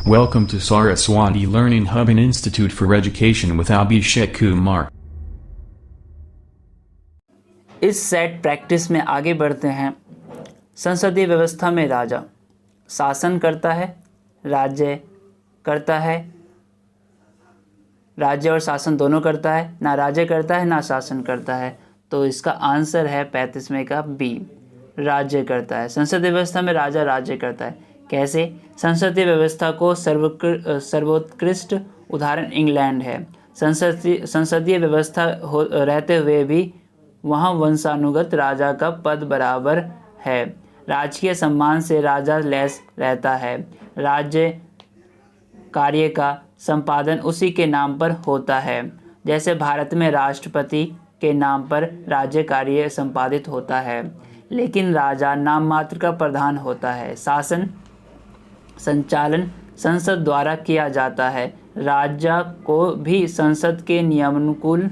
Welcome to Saraswati Learning Hub and Institute for Education with Abhishek Kumar. इस set practice में आगे बढ़ते हैं। संसदीय व्यवस्था में राजा शासन करता है, राज्य करता है, राज्य और शासन दोनों करता है, ना राज्य करता है ना शासन करता है। तो इसका आंसर है 35वें का बी, राज्य करता है। संसदीय व्यवस्था में राजा राज्य करता है। कैसे? संसदीय व्यवस्था को सर्वोत्कृष्ट उदाहरण इंग्लैंड है। संसदीय व्यवस्था रहते हुए भी वहाँ वंशानुगत राजा का पद बराबर है। राजकीय सम्मान से राजा लैस रहता है। राज्य कार्य का संपादन उसी के नाम पर होता है। जैसे भारत में राष्ट्रपति के नाम पर राज्य कार्य संपादित होता है, लेकिन राजा नाम मात्र का प्रधान होता है। शासन संचालन संसद द्वारा किया जाता है। राजा को भी संसद के नियमानुकूल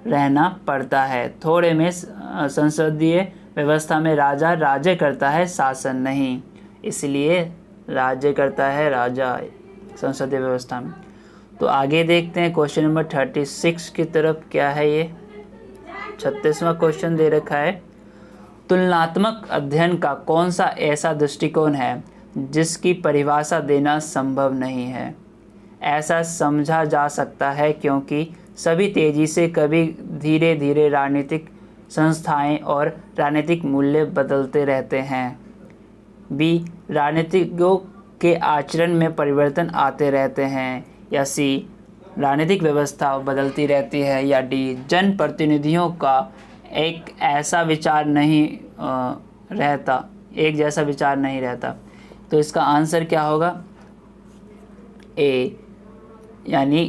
रहना पड़ता है। थोड़े में संसदीय व्यवस्था में राजा राज्य करता है, शासन नहीं, इसलिए राज्य करता है राजा संसदीय व्यवस्था में। तो आगे देखते हैं क्वेश्चन नंबर 36 की तरफ। क्या है ये? 36वां क्वेश्चन दे रखा है, तुलनात्मक अध्ययन का कौन सा ऐसा दृष्टिकोण है जिसकी परिभाषा देना संभव नहीं है? ऐसा समझा जा सकता है क्योंकि सभी तेजी से कभी धीरे धीरे राजनीतिक संस्थाएं और राजनीतिक मूल्य बदलते रहते हैं। बी, राजनीतिज्ञों के आचरण में परिवर्तन आते रहते हैं। या सी, राजनीतिक व्यवस्था बदलती रहती है। या डी, जनप्रतिनिधियों का एक जैसा विचार नहीं रहता। तो इसका आंसर क्या होगा? ए, यानी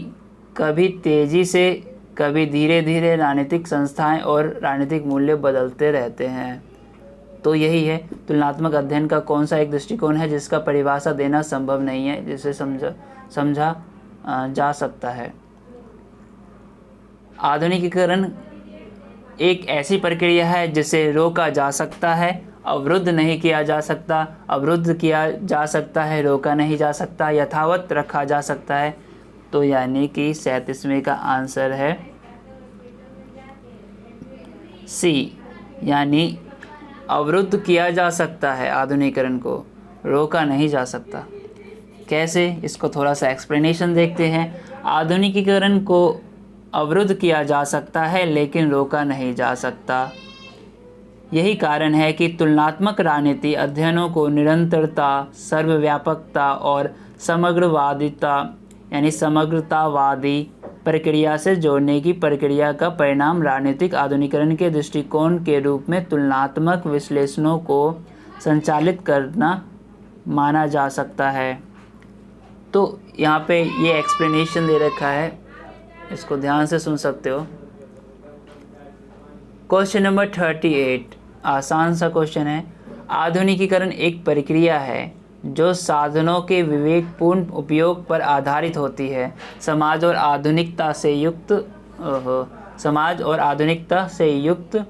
कभी तेजी से कभी धीरे धीरे राजनीतिक संस्थाएं और राजनीतिक मूल्य बदलते रहते हैं। तो यही है, तुलनात्मक अध्ययन का कौन सा एक दृष्टिकोण है जिसका परिभाषा देना संभव नहीं है, जिसे समझा जा सकता है। आधुनिकीकरण एक ऐसी प्रक्रिया है जिसे रोका जा सकता है, अवरुद्ध नहीं किया जा सकता। अवरुद्ध किया जा सकता है, रोका नहीं जा सकता, यथावत रखा जा सकता है। तो यानी कि 37वें का आंसर है सी, यानी अवरुद्ध किया जा सकता है, आधुनिकीकरण को रोका नहीं जा सकता। कैसे? इसको थोड़ा सा एक्सप्लेनेशन देखते हैं। आधुनिकीकरण को अवरुद्ध किया जा सकता है लेकिन रोका नहीं जा सकता। यही कारण है कि तुलनात्मक राजनीति अध्ययनों को निरंतरता, सर्वव्यापकता और समग्रतावादी प्रक्रिया से जोड़ने की प्रक्रिया का परिणाम राजनीतिक आधुनिकीकरण के दृष्टिकोण के रूप में तुलनात्मक विश्लेषणों को संचालित करना माना जा सकता है। तो यहाँ पे ये एक्सप्लेनेशन दे रखा है, इसको ध्यान से सुन सकते हो। क्वेश्चन नंबर 38 आसान सा क्वेश्चन है। आधुनिकीकरण एक प्रक्रिया है जो साधनों के विवेकपूर्ण उपयोग पर आधारित होती है। समाज और आधुनिकता से युक्त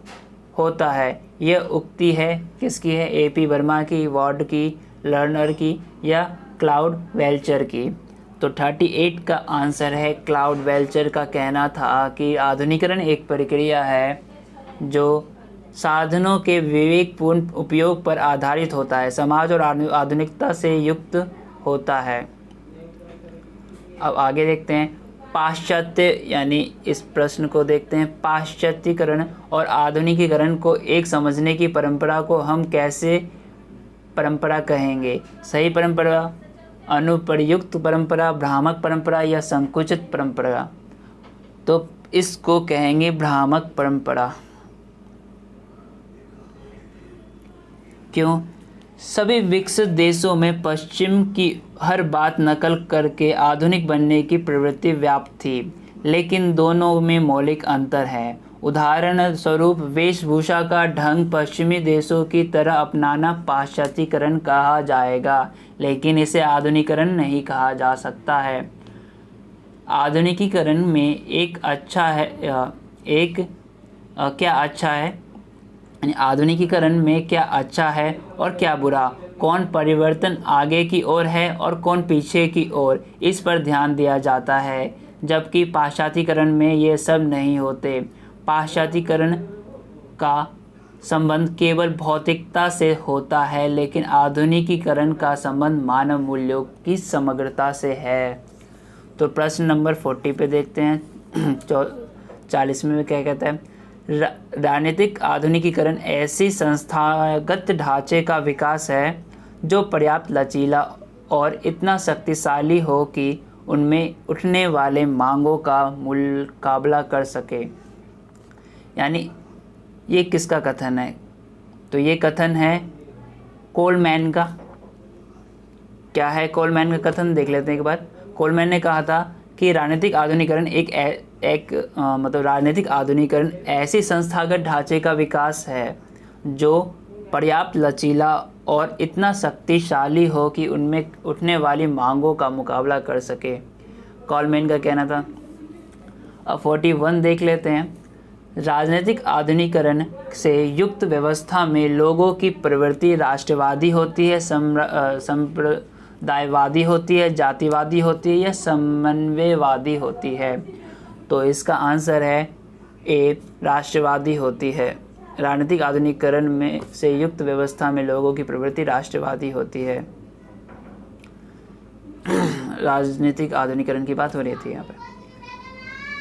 होता है। यह उक्ति है किसकी है? AP वर्मा की, वार्ड की, लर्नर की या क्लाउड वेल्चर की? तो 38 का आंसर है क्लाउड वेल्चर का कहना था कि आधुनिकीकरण एक प्रक्रिया है जो साधनों के विवेकपूर्ण उपयोग पर आधारित होता है, समाज और आधुनिकता से युक्त होता है। अब आगे देखते हैं पाश्चात्य, यानी इस प्रश्न को देखते हैं। पाश्चात्यकरण और आधुनिकीकरण को एक समझने की परंपरा को हम कैसे परंपरा कहेंगे? सही परंपरा, अनुप्रयुक्त परंपरा, भ्रामक परंपरा या संकुचित परंपरा? तो इसको कहेंगे भ्रामक परंपरा। क्यों? सभी विकसित देशों में पश्चिम की हर बात नकल करके आधुनिक बनने की प्रवृत्ति व्याप्त थी, लेकिन दोनों में मौलिक अंतर है। उदाहरण स्वरूप वेशभूषा का ढंग पश्चिमी देशों की तरह अपनाना पाश्चात्यकरण कहा जाएगा, लेकिन इसे आधुनिकीकरण नहीं कहा जा सकता है। आधुनिकीकरण में क्या अच्छा है, यानी आधुनिकीकरण में क्या अच्छा है और क्या बुरा, कौन परिवर्तन आगे की ओर है और कौन पीछे की ओर, इस पर ध्यान दिया जाता है, जबकि पाश्चात्य में ये सब नहीं होते। पाश्चात्य का संबंध केवल भौतिकता से होता है, लेकिन आधुनिकीकरण का संबंध मानव मूल्यों की समग्रता से है। तो प्रश्न नंबर 40 पे देखते हैं 40 में क्या कहता है, राजनीतिक आधुनिकीकरण ऐसी संस्थागत ढांचे का विकास है जो पर्याप्त लचीला और इतना शक्तिशाली हो कि उनमें उठने वाले मांगों का मुकाबला कर सके। यानी ये किसका कथन है? तो ये कथन है कोलमैन का। क्या है कोलमैन का कथन, देख लेते हैं एक बार। कोलमैन ने कहा था कि राजनीतिक आधुनिकीकरण मतलब राजनीतिक आधुनिकीकरण ऐसी संस्थागत ढांचे का विकास है जो पर्याप्त लचीला और इतना शक्तिशाली हो कि उनमें उठने वाली मांगों का मुकाबला कर सके, कोलमैन का कहना था। अब 41 देख लेते हैं। राजनीतिक आधुनिकीकरण से युक्त व्यवस्था में लोगों की प्रवृत्ति राष्ट्रवादी होती है, संप्रदायवादी होती है, जातिवादी होती है या समन्वयवादी होती है। तो इसका आंसर है ए, राष्ट्रवादी होती है। राजनीतिक आधुनिकीकरण में से युक्त व्यवस्था में लोगों की प्रवृत्ति राष्ट्रवादी होती है। राजनीतिक आधुनिकीकरण की बात हो रही थी यहाँ पे।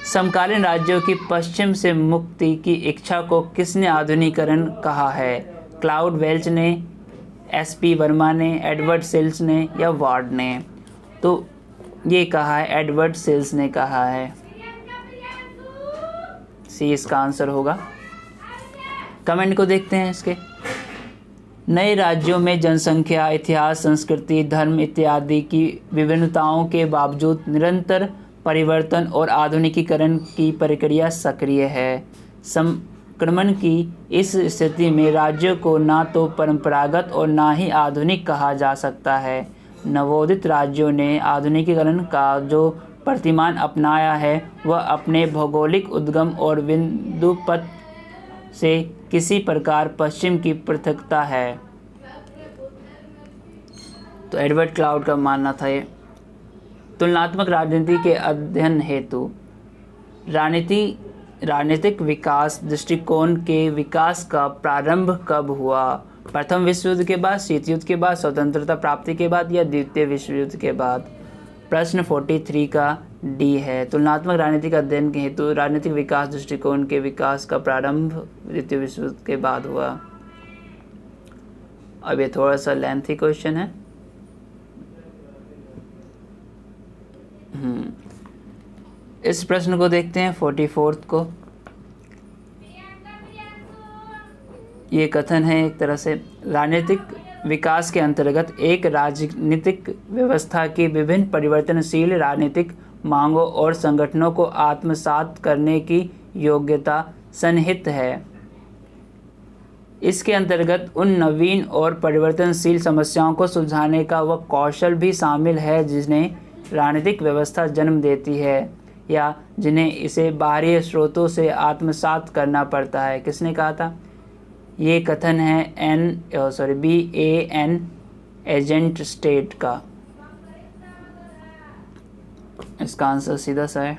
समकालीन राज्यों की पश्चिम से मुक्ति की इच्छा को किसने आधुनिकीकरण कहा है? क्लाउड वेल्च ने, एसपी वर्मा ने, एडवर्ड सिल्स ने या वार्ड ने? तो ये कहा है एडवर्ड सिल्स ने कहा है। सी इसका आंसर होगा। कमेंट को देखते हैं इसके। नए राज्यों में जनसंख्या, इतिहास, संस्कृति, धर्म इत्यादि की विभिन्नताओं के बावजूद निरंतर परिवर्तन और आधुनिकीकरण की प्रक्रिया सक्रिय है। संक्रमण की इस स्थिति में राज्यों को ना तो परंपरागत और ना ही आधुनिक कहा जा सकता है। नवोदित राज्यों ने आधुनिकीकरण का जो प्रतिमान अपनाया है वह अपने भौगोलिक उद्गम और बिंदुपथ से किसी प्रकार पश्चिम की पृथकता है। तो एडवर्ड क्लाउड का मानना था ये। तुलनात्मक राजनीति के अध्ययन हेतु राजनीतिक विकास दृष्टिकोण के विकास का प्रारंभ कब हुआ? प्रथम विश्व युद्ध के बाद, शीत युद्ध के बाद, स्वतंत्रता प्राप्ति के बाद या द्वितीय विश्व युद्ध के बाद? प्रश्न 43 का डी है। तुलनात्मक राजनीतिक अध्ययन के हेतु राजनीतिक विकास दृष्टिकोण के विकास का प्रारंभ द्वितीय विश्व युद्ध के बाद हुआ। अब ये थोड़ा सा लेंथी क्वेश्चन है। इस प्रश्न को देखते हैं 44 को। ये कथन है एक तरह से, राजनीतिक विकास के अंतर्गत एक राजनीतिक व्यवस्था की विभिन्न परिवर्तनशील राजनीतिक मांगों और संगठनों को आत्मसात करने की योग्यता सन्निहित है। इसके अंतर्गत उन नवीन और परिवर्तनशील समस्याओं को सुलझाने का वह कौशल भी शामिल है जिन्हें राजनीतिक व्यवस्था जन्म देती है या जिन्हें इसे बाहरी स्रोतों से आत्मसात करना पड़ता है। किसने कहा था? ये कथन है BAN एजेंट स्टेट का। इसका आंसर सीधा सा है।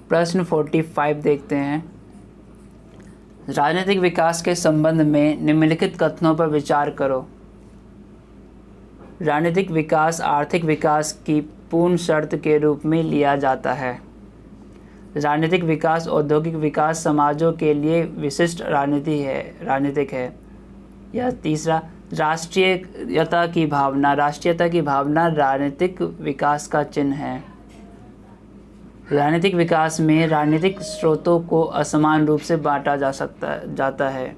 प्रश्न 45 देखते हैं। राजनीतिक विकास के संबंध में निम्नलिखित कथनों पर विचार करो। राजनीतिक विकास आर्थिक विकास की पूर्ण शर्त के रूप में लिया जाता है। राजनीतिक विकास औद्योगिक विकास समाजों के लिए विशिष्ट राजनीतिक है। या तीसरा, राष्ट्रीयता की भावना राजनीतिक विकास का चिन्ह है। राजनीतिक विकास में राजनीतिक स्रोतों को असमान रूप से बांटा जाता है।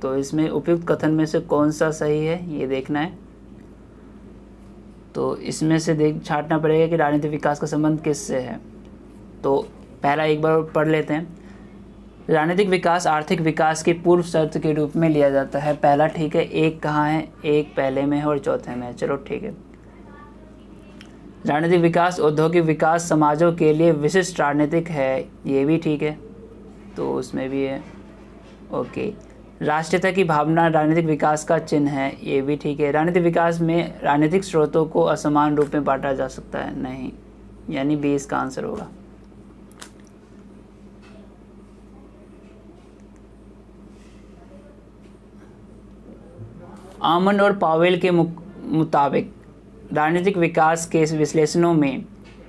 तो इसमें उपयुक्त कथन में से कौन सा सही है ये देखना है। तो इसमें से छांटना पड़ेगा कि राजनीतिक विकास का संबंध किससे है। तो पहला एक बार पढ़ लेते हैं। राजनीतिक विकास आर्थिक विकास की पूर्व शर्त के रूप में लिया जाता है। पहला ठीक है। एक कहाँ है? एक पहले में है और चौथे में है। चलो ठीक है। राजनीतिक विकास औद्योगिक विकास समाजों के लिए विशिष्ट राजनीतिक है, ये भी ठीक है। तो उसमें भी है। ओके। राष्ट्रीयता की भावना राजनीतिक विकास का चिन्ह है, ये भी ठीक है। राजनीतिक विकास में राजनीतिक स्रोतों को असमान रूप में बांटा जा सकता है, नहीं, यानी बी इसका आंसर होगा। आमंड और पावेल के मुताबिक राजनीतिक विकास के विश्लेषणों में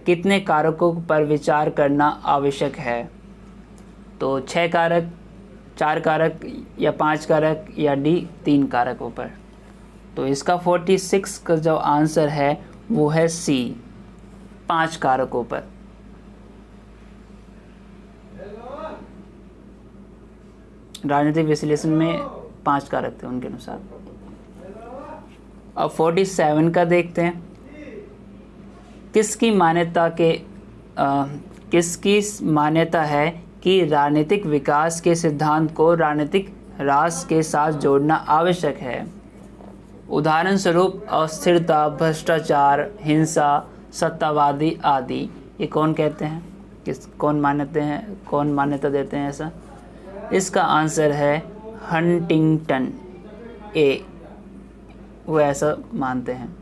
कितने कारकों पर विचार करना आवश्यक है? तो 6 कारक, 4 कारक या 5 कारक या डी 3 कारकों पर। तो इसका 46 का जो आंसर है वो है सी, 5 कारकों पर। राजनीतिक विश्लेषण में 5 कारक थे उनके अनुसार। अब 47 का देखते हैं। किसकी मान्यता है कि राजनीतिक विकास के सिद्धांत को राजनीतिक ह्रास के साथ जोड़ना आवश्यक है? उदाहरण स्वरूप अस्थिरता, भ्रष्टाचार, हिंसा, सत्तावादी आदि। ये कौन कहते हैं, कौन मान्यता देते हैं ऐसा? इसका आंसर है हंटिंगटन, ए, वो ऐसा मानते हैं।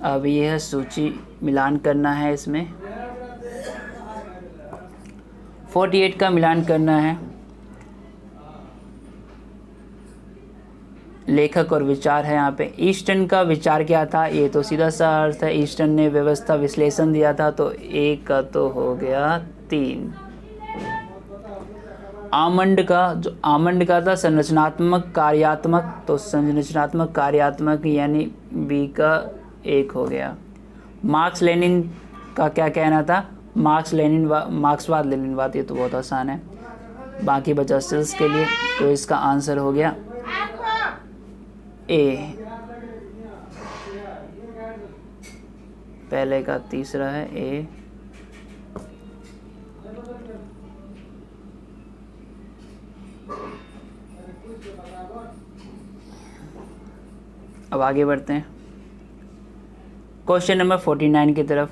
अब यह सूची मिलान करना है, इसमें 48 का मिलान करना है। लेखक और विचार है यहाँ पे। ईस्टर्न का विचार क्या था? ये तो सीधा सा अर्थ है, ईस्टर्न ने व्यवस्था विश्लेषण दिया था, तो एक का तो हो गया 3। आमंड का था संरचनात्मक कार्यात्मक, तो संरचनात्मक कार्यात्मक यानी बी का 1 हो गया। मार्क्स लेनिन का क्या कहना था? मार्क्सवाद लेनिनवाद, ये तो बहुत आसान है। बाकी बचा सेल्स के लिए, तो इसका आंसर हो गया ए, पहले का तीसरा है ए। अब आगे बढ़ते हैं क्वेश्चन नंबर 49 की तरफ।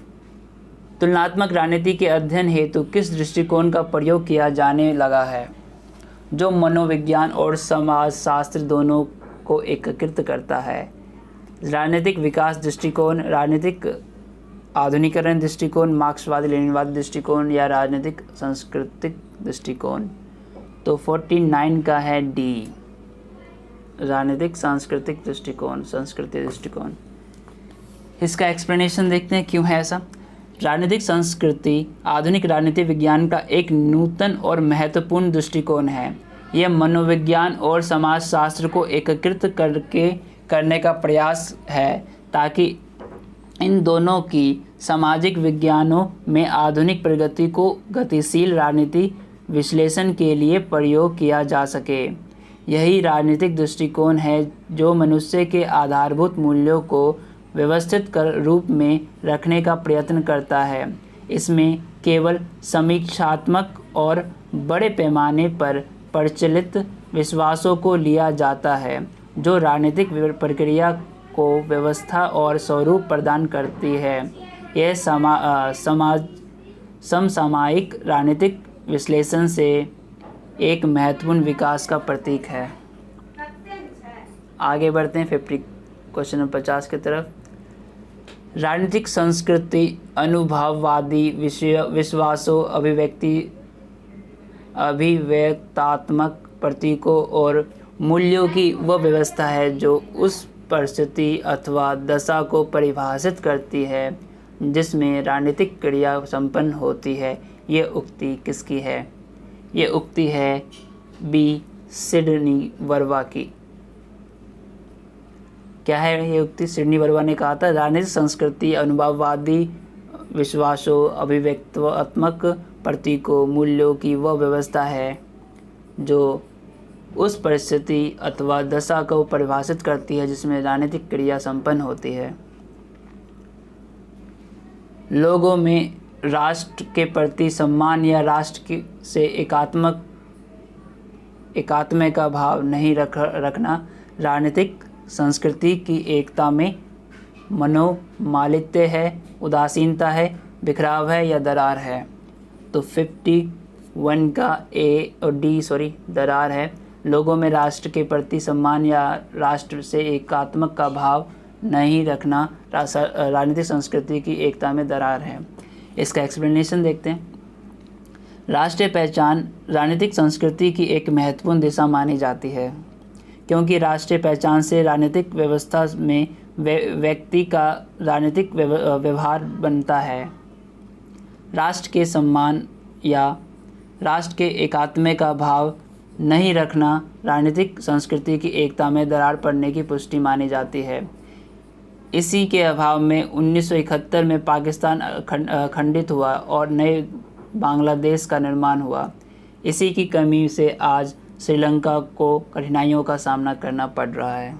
तुलनात्मक राजनीति के अध्ययन हेतु किस दृष्टिकोण का प्रयोग किया जाने लगा है, जो मनोविज्ञान और समाजशास्त्र दोनों को एकीकृत करता है? राजनीतिक विकास दृष्टिकोण, राजनीतिक आधुनिकीकरण दृष्टिकोण, मार्क्सवादी लेनिनवादी दृष्टिकोण या राजनीतिक सांस्कृतिक दृष्टिकोण? तो 49 का है डी, राजनीतिक सांस्कृतिक दृष्टिकोण, संस्कृति दृष्टिकोण। इसका एक्सप्लेनेशन देखते हैं क्यों है ऐसा। राजनीतिक संस्कृति आधुनिक राजनीति विज्ञान का एक नूतन और महत्वपूर्ण दृष्टिकोण है। यह मनोविज्ञान और समाजशास्त्र को एकीकृत करने का प्रयास है ताकि इन दोनों की सामाजिक विज्ञानों में आधुनिक प्रगति को गतिशील राजनीति विश्लेषण के लिए प्रयोग किया जा सके। यही राजनीतिक दृष्टिकोण है जो मनुष्य के आधारभूत मूल्यों को व्यवस्थित रूप में रखने का प्रयत्न करता है। इसमें केवल समीक्षात्मक और बड़े पैमाने पर प्रचलित विश्वासों को लिया जाता है जो राजनीतिक प्रक्रिया को व्यवस्था और स्वरूप प्रदान करती है। यह समसामयिक राजनीतिक विश्लेषण से एक महत्वपूर्ण विकास का प्रतीक है। आगे बढ़ते हैं क्वेश्चन नंबर 50 की तरफ। राजनीतिक संस्कृति अनुभववादी विश्वासों, अभिव्यक्तात्मक प्रतीकों और मूल्यों की वह व्यवस्था है जो उस परिस्थिति अथवा दशा को परिभाषित करती है जिसमें राजनीतिक क्रिया संपन्न होती है। ये उक्ति किसकी है? ये उक्ति है बी, सिडनी वर्वा की। क्या है ये उक्ति? सिडनी वर्वा ने कहा था राजनीतिक संस्कृति अनुभववादी विश्वासों, अभिव्यक्तात्मक प्रतीकों, मूल्यों की वह व्यवस्था है जो उस परिस्थिति अथवा दशा को परिभाषित करती है जिसमें राजनीतिक क्रिया संपन्न होती है। लोगों में राष्ट्र के प्रति सम्मान या राष्ट्र से एकात्म का भाव नहीं रखना राजनीतिक संस्कृति की एकता में मनोमालिन्य है, उदासीनता है, बिखराव है या दरार है। तो 51 का ए और डी दरार है। लोगों में राष्ट्र के प्रति सम्मान या राष्ट्र से एकात्मक का भाव नहीं रखना राजनीतिक संस्कृति की एकता में दरार है। इसका एक्सप्लेनेशन देखते हैं। राष्ट्रीय पहचान राजनीतिक संस्कृति की एक महत्वपूर्ण दिशा मानी जाती है, क्योंकि राष्ट्रीय पहचान से राजनीतिक व्यवस्था में व्यक्ति का राजनीतिक व्यवहार बनता है। राष्ट्र के सम्मान या राष्ट्र के एकात्म का भाव नहीं रखना राजनीतिक संस्कृति की एकता में दरार पड़ने की पुष्टि मानी जाती है। इसी के अभाव में 1971 में पाकिस्तान खंडित हुआ और नए बांग्लादेश का निर्माण हुआ। इसी की कमी से आज श्रीलंका को कठिनाइयों का सामना करना पड़ रहा है।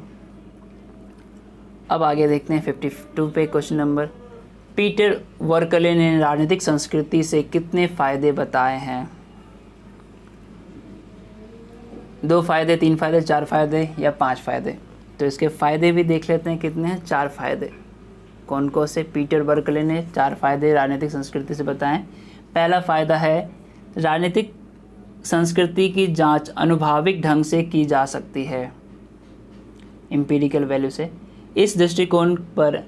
अब आगे देखते हैं 52 पे क्वेश्चन नंबर। पीटर वर्कले ने राजनीतिक संस्कृति से कितने फ़ायदे बताए हैं? 2 फ़ायदे, 3 फ़ायदे, 4 फ़ायदे या 5 फ़ायदे? तो इसके फ़ायदे भी देख लेते हैं कितने हैं। 4 फ़ायदे। कौन कौन से? पीटर वर्कले ने 4 फ़ायदे राजनीतिक संस्कृति से बताएं। पहला फ़ायदा है राजनीतिक संस्कृति की जांच अनुभाविक ढंग से की जा सकती है, एम्पिरिकल वैल्यू से। इस दृष्टिकोण पर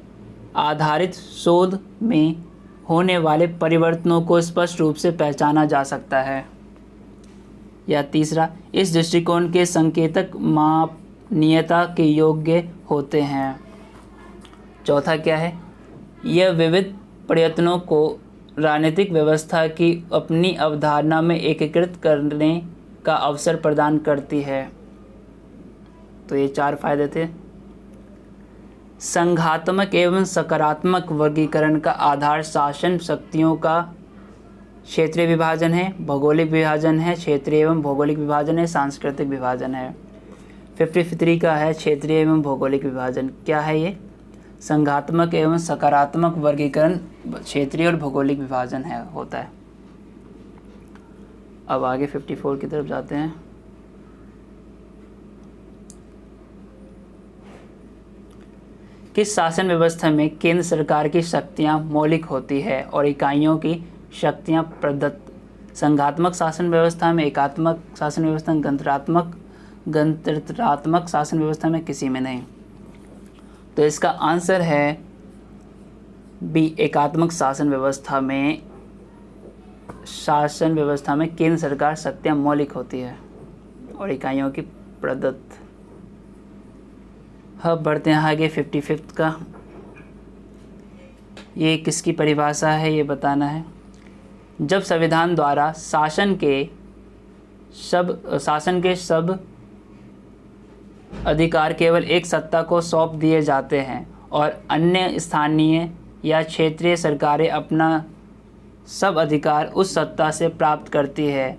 आधारित शोध में होने वाले परिवर्तनों को स्पष्ट रूप से पहचाना जा सकता है। या तीसरा, इस दृष्टिकोण के संकेतक मापनीयता के योग्य होते हैं। चौथा क्या है? यह विविध प्रयत्नों को राजनीतिक व्यवस्था की अपनी अवधारणा में एकीकृत करने का अवसर प्रदान करती है। तो ये 4 फायदे थे। संघात्मक एवं सकारात्मक वर्गीकरण का आधार शासन शक्तियों का क्षेत्रीय विभाजन है, भौगोलिक विभाजन है, क्षेत्रीय एवं भौगोलिक विभाजन है, सांस्कृतिक विभाजन है। 53 का है क्षेत्रीय एवं भौगोलिक विभाजन। क्या है ये? संघात्मक एवं सकारात्मक वर्गीकरण क्षेत्रीय और भौगोलिक विभाजन है होता है। अब आगे 54 की तरफ जाते हैं। किस शासन व्यवस्था में केंद्र सरकार की शक्तियां मौलिक होती है और इकाइयों की शक्तियां प्रदत्त? संघात्मक शासन व्यवस्था में, एकात्मक शासन व्यवस्था में, गणतंत्रात्मक शासन व्यवस्था में, किसी में नहीं। तो इसका आंसर है बी, एकात्मक शासन व्यवस्था में केंद्र सरकार शक्तियां मौलिक होती है और इकाइयों की प्रदत्त। अब बढ़ते हैं आगे 55 का। ये किसकी परिभाषा है ये बताना है। जब संविधान द्वारा शासन के सब अधिकार केवल एक सत्ता को सौंप दिए जाते हैं और अन्य स्थानीय या क्षेत्रीय सरकारें अपना सब अधिकार उस सत्ता से प्राप्त करती है,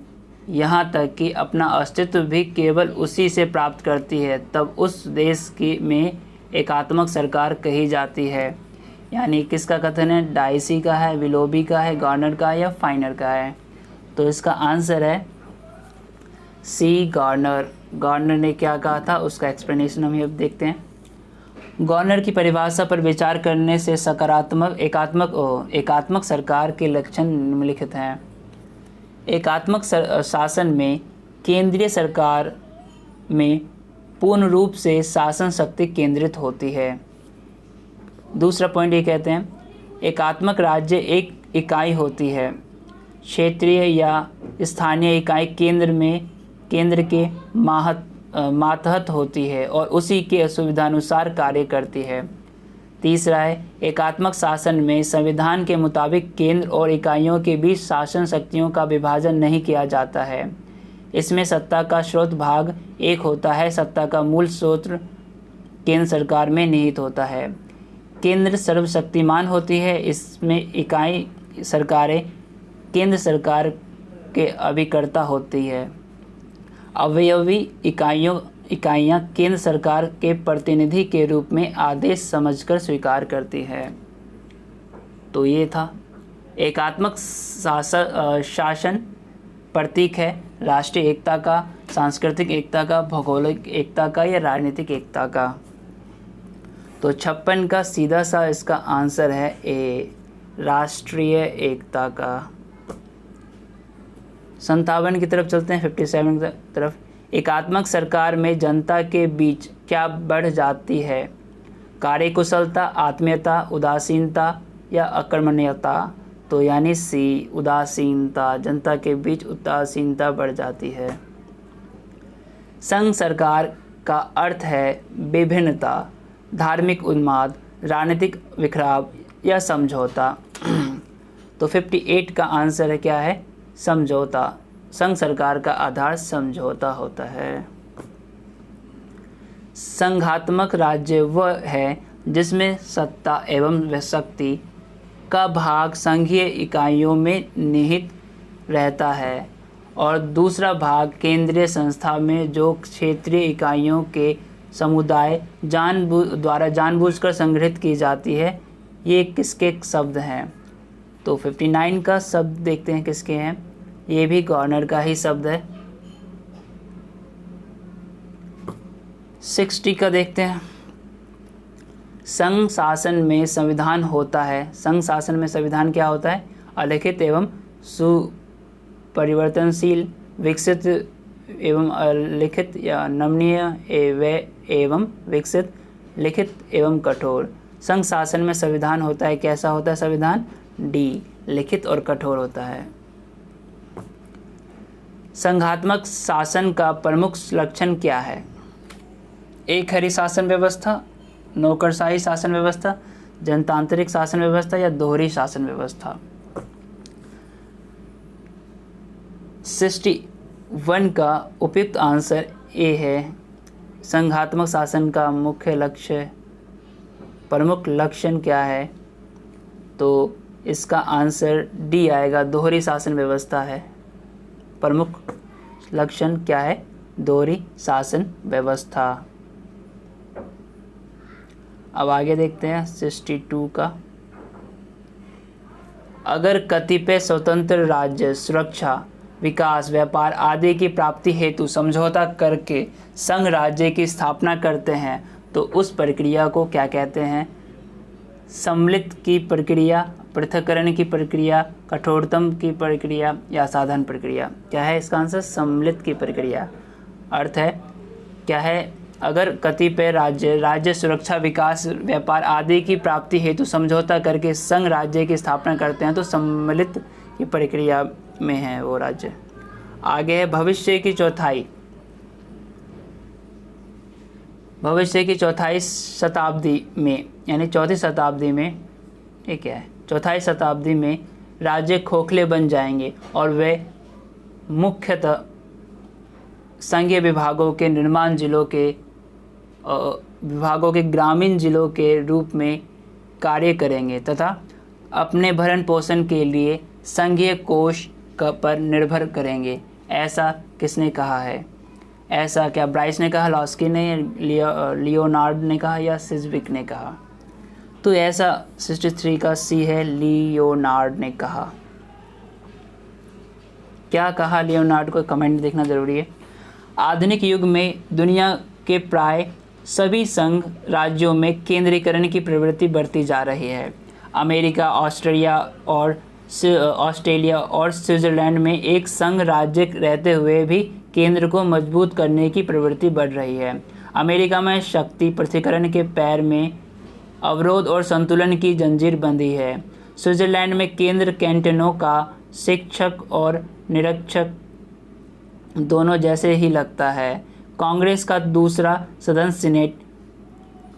यहाँ तक कि अपना अस्तित्व भी केवल उसी से प्राप्त करती है, तब उस देश की में एकात्मक सरकार कही जाती है। यानी किसका कथन है? डाइसी का है, विलोबी का है, गार्नर का है या फाइनर का है? तो इसका आंसर है सी, गार्नर। गार्नर ने क्या कहा था उसका एक्सप्लेनेशन हम अब देखते हैं। गार्नर की परिभाषा पर विचार करने से एकात्मक सरकार के लक्षण निम्नलिखित हैं। एकात्मक शासन में केंद्रीय सरकार में पूर्ण रूप से शासन शक्ति केंद्रित होती है। दूसरा पॉइंट ये कहते हैं, एकात्मक राज्य एक इकाई होती है, क्षेत्रीय या स्थानीय इकाई केंद्र के मातहत होती है और उसी के सुविधानुसार कार्य करती है। तीसरा है, एकात्मक शासन में संविधान के मुताबिक केंद्र और इकाइयों के बीच शासन शक्तियों का विभाजन नहीं किया जाता है। इसमें सत्ता का स्रोत भाग एक होता है, सत्ता का मूल स्रोत केंद्र सरकार में निहित होता है। केंद्र सर्वशक्तिमान होती है, इसमें इकाई सरकारें केंद्र सरकार के अभिकर्ता होती है। अवयवी इकाइयाँ केंद्र सरकार के प्रतिनिधि के रूप में आदेश समझकर स्वीकार करती है। तो ये था एकात्मक शासन प्रतीक है राष्ट्रीय एकता का, सांस्कृतिक एकता का, भौगोलिक एकता का या राजनीतिक एकता का। तो 56 का सीधा सा इसका आंसर है ए, राष्ट्रीय एकता का। 57 की तरफ चलते हैं, 57 की तरफ। एकात्मक सरकार में जनता के बीच क्या बढ़ जाती है? कार्यकुशलता, आत्मीयता, उदासीनता या अकर्मण्यता? तो यानी सी, उदासीनता। जनता के बीच उदासीनता बढ़ जाती है। संघ सरकार का अर्थ है विभिन्नता, धार्मिक उन्माद, राजनीतिक विखराव या समझौता। तो 58 का आंसर है क्या है? समझौता। संघ सरकार का आधार समझौता होता है। संघात्मक राज्य वह है जिसमें सत्ता एवं शक्ति का भाग संघीय इकाइयों में निहित रहता है और दूसरा भाग केंद्रीय संस्था में जो क्षेत्रीय इकाइयों के समुदाय द्वारा जानबूझकर संगठित की जाती है। ये किसके शब्द हैं? तो 59 का शब्द देखते हैं किसके हैं। ये भी गवर्नर का ही शब्द है। 60 का देखते हैं। संघ शासन में संविधान होता है। संघ शासन में संविधान क्या होता है? अलिखित एवं सुपरिवर्तनशील, विकसित एवं अलिखित या नमनीय एवं विकसित, लिखित एवं कठोर। संघ शासन में संविधान होता है। कैसा होता है संविधान? डी, लिखित और कठोर होता है। संघात्मक शासन का प्रमुख लक्षण क्या है? एक हरी शासन व्यवस्था, नौकरशाही शासन व्यवस्था, जनतांत्रिक शासन व्यवस्था या दोहरी शासन व्यवस्था। 61 का उपयुक्त आंसर ए है। संघात्मक शासन का प्रमुख लक्षण क्या है? तो इसका आंसर डी आएगा, दोहरी शासन व्यवस्था है। प्रमुख लक्षण क्या है? दोहरी शासन व्यवस्था। अब आगे देखते हैं 62 का। अगर कतिपय स्वतंत्र राज्य सुरक्षा, विकास, व्यापार आदि की प्राप्ति हेतु समझौता करके संघ राज्य की स्थापना करते हैं तो उस प्रक्रिया को क्या कहते हैं? सम्मिलित की प्रक्रिया, पृथक्करण की प्रक्रिया, कठोरतम की प्रक्रिया या साधारण प्रक्रिया। क्या है इसका आंसर? सम्मिलित की प्रक्रिया। अर्थ है क्या है? अगर कतिपय राज्य सुरक्षा, विकास, व्यापार आदि की प्राप्ति हेतु समझौता करके संघ राज्य की स्थापना करते हैं तो सम्मिलित की प्रक्रिया में है वो राज्य। आगे है भविष्य की चौथाई। भविष्य की चौथाई शताब्दी में, यानी चौथी शताब्दी में, ये क्या है? चौथाई शताब्दी में राज्य खोखले बन जाएंगे और वे मुख्यतः संघीय विभागों के ग्रामीण जिलों के रूप में कार्य करेंगे तथा अपने भरण पोषण के लिए संघीय कोष पर निर्भर करेंगे। ऐसा किसने कहा है? ऐसा क्या ब्राइस ने कहा, लॉस्की ने, लियोनार्ड ने कहा या सिज़विक ने कहा? तो ऐसा 63 का सी है, लियोनार्ड ने कहा। क्या कहा लियोनार्ड को? कमेंट देखना ज़रूरी है। आधुनिक युग में दुनिया के प्राय सभी संघ राज्यों में केंद्रीकरण की प्रवृत्ति बढ़ती जा रही है। अमेरिका, ऑस्ट्रेलिया और स्विट्ज़रलैंड में एक संघ राज्य रहते हुए भी केंद्र को मजबूत करने की प्रवृत्ति बढ़ रही है। अमेरिका में शक्ति पृथक्करण के पैर में अवरोध और संतुलन की जंजीर बंधी है। स्विट्ज़रलैंड में केंद्र कैंटोनों का शिक्षक और निरीक्षक दोनों जैसे ही लगता है। कांग्रेस का दूसरा सदन सीनेट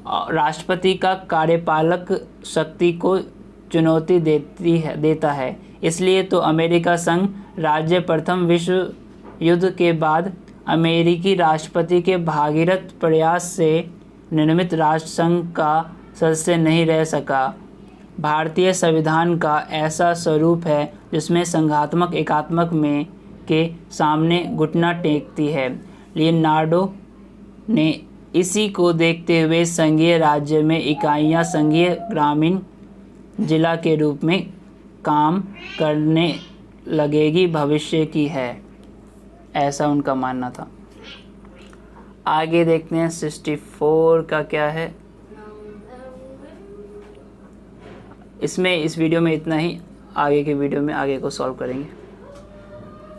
राष्ट्रपति का कार्यपालक शक्ति को चुनौती देता है। इसलिए तो अमेरिका संघ राज्य प्रथम विश्व युद्ध के बाद अमेरिकी राष्ट्रपति के भागीरथ प्रयास से निर्मित राष्ट्र संघ का सदस्य नहीं रह सका। भारतीय संविधान का ऐसा स्वरूप है जिसमें संघात्मक एकात्मक में के सामने घुटना टेकती है। लियोनार्डो ने इसी को देखते हुए संघीय राज्य में इकाइयाँ संघीय ग्रामीण जिला के रूप में काम करने लगेगी भविष्य की है, ऐसा उनका मानना था। आगे देखते हैं 64 का क्या है। इसमें इस वीडियो में इतना ही, आगे के वीडियो में आगे को सॉल्व करेंगे।